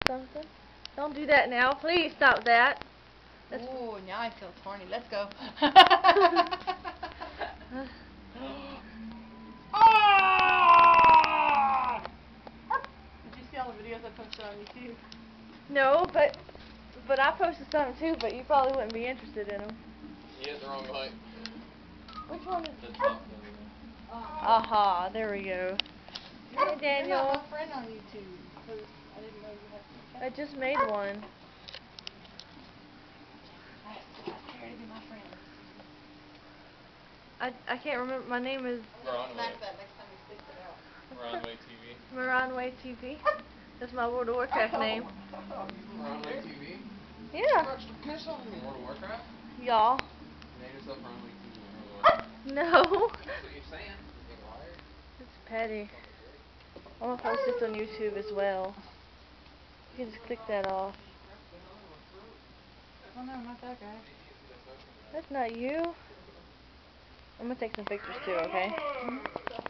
something. Don't do that now. Please stop that. Ooh, now I feel horny. Let's go. Did you see all the videos I posted on YouTube? No, but I posted some too, but you probably wouldn't be interested in them. You hit the wrong light. Which one is The top Aha, there we go. Hey, Daniel. You're not my friend on YouTube, because I didn't know you had to. I just made one. I asked Harry to be my friend. I can't remember. My name is Smack that next time you stick it out. Moronway TV. Moronway TV. That's my World of Warcraft name. Moronway TV? Yeah. Can I start in World of Warcraft? Y'all. Name yourself Moronway TV in World of Warcraft. No. That's what you're saying, you big liar. It's petty. I'm gonna post this on YouTube as well. You can just click that off. Oh no, not that guy. That's not you. I'm gonna take some pictures too, okay?